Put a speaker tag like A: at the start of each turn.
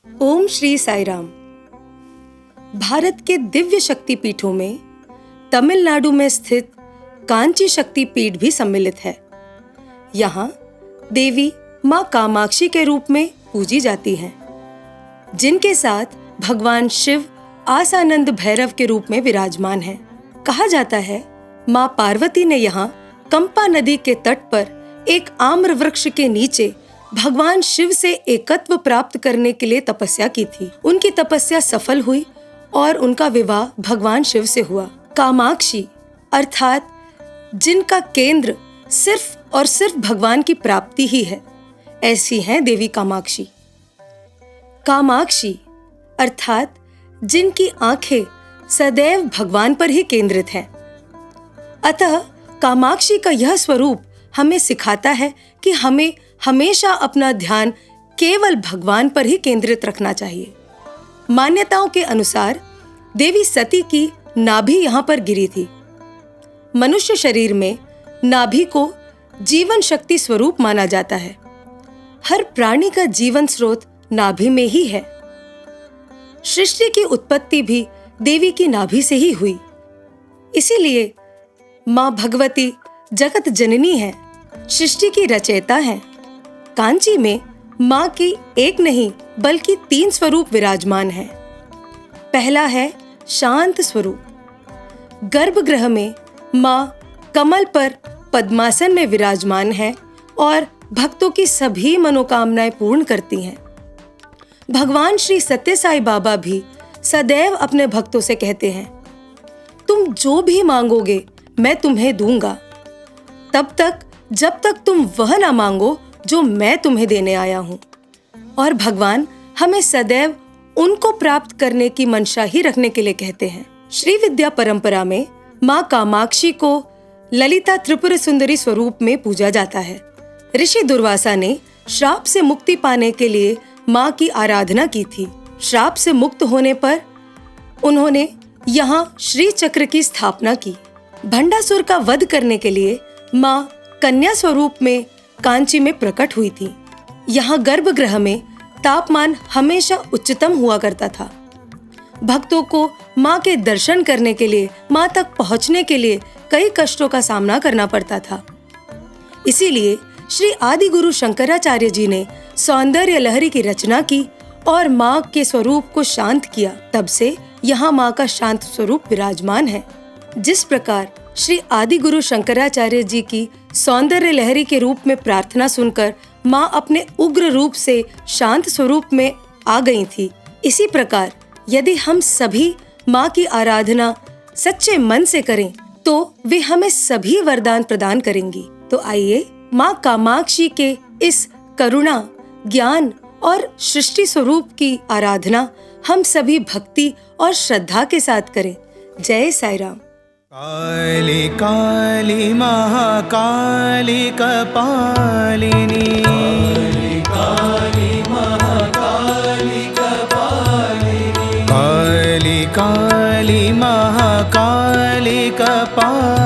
A: ओम श्री साई राम। भारत के दिव्य शक्ति पीठों में तमिलनाडु में स्थित कांची शक्ति पीठ भी सम्मिलित है। यहाँ देवी माँ कामाक्षी के रूप में पूजी जाती हैं, जिनके साथ भगवान शिव आसानंद भैरव के रूप में विराजमान हैं। कहा जाता है माँ पार्वती ने यहाँ कंपा नदी के तट पर एक आम्र वृक्ष के नीचे भगवान शिव से एकत्व प्राप्त करने के लिए तपस्या की थी। उनकी तपस्या सफल हुई और उनका विवाह भगवान शिव से हुआ। कामाक्षी अर्थात जिनका केंद्र सिर्फ और सिर्फ भगवान की प्राप्ति ही है, ऐसी हैं देवी कामाक्षी। कामाक्षी अर्थात जिनकी आंखें सदैव भगवान पर ही केंद्रित हैं। अतः कामाक्षी का यह स्वरूप हमें सिखाता है कि हमें हमेशा अपना ध्यान केवल भगवान पर ही केंद्रित रखना चाहिए। मान्यताओं के अनुसार देवी सती की नाभि यहाँ पर गिरी थी। मनुष्य शरीर में नाभि को जीवन शक्ति स्वरूप माना जाता है। हर प्राणी का जीवन स्रोत नाभि में ही है। सृष्टि की उत्पत्ति भी देवी की नाभि से ही हुई। इसीलिए माँ भगवती जगत जननी है, सृष्टि की रचयिता है। कांची में माँ की एक नहीं बल्कि 3 स्वरूप विराजमान हैं। पहला है शांत स्वरूप। गर्भगृह में माँ कमल पर पद्मासन में विराजमान है और भक्तों की सभी मनोकामनाएं पूर्ण करती हैं। भगवान श्री सत्य साई बाबा भी सदैव अपने भक्तों से कहते हैं, तुम जो भी मांगोगे मैं तुम्हें दूंगा, तब तक जब तक तुम वह ना मांगो जो मैं तुम्हें देने आया हूं। और भगवान हमें सदैव उनको प्राप्त करने की मंशा ही रखने के लिए कहते हैं। श्री विद्या परंपरा में माँ कामाक्षी को ललिता त्रिपुर सुंदरी स्वरूप में पूजा जाता है। ऋषि दुर्वासा ने श्राप से मुक्ति पाने के लिए माँ की आराधना की थी। श्राप से मुक्त होने पर उन्होंने यहाँ श्री चक्र की स्थापना की। भंडासुर का वध करने के लिए माँ कन्या स्वरूप में कांची में प्रकट हुई थी। यहाँ गर्भगृह में तापमान हमेशा उच्चतम हुआ करता था। भक्तों को माँ के दर्शन करने के लिए, माँ तक पहुँचने के लिए कई कष्टों का सामना करना पड़ता था। इसीलिए श्री आदि गुरु शंकराचार्य जी ने सौंदर्य लहरी की रचना की और माँ के स्वरूप को शांत किया। तब से यहाँ माँ का शांत स्वरूप विराजमान है। जिस प्रकार श्री आदि गुरु शंकराचार्य जी की सौंदर्य लहरी के रूप में प्रार्थना सुनकर माँ अपने उग्र रूप से शांत स्वरूप में आ गई थी, इसी प्रकार यदि हम सभी माँ की आराधना सच्चे मन से करें तो वे हमें सभी वरदान प्रदान करेंगी। तो आइए माँ कामाक्षी के इस करुणा, ज्ञान और सृष्टि स्वरूप की आराधना हम सभी भक्ति और श्रद्धा के साथ करें। जय साई राम।
B: काली काली महाकाली कपालिनी, काली महाकाली कपालिनी, काली काली महाकाली कपालिनी।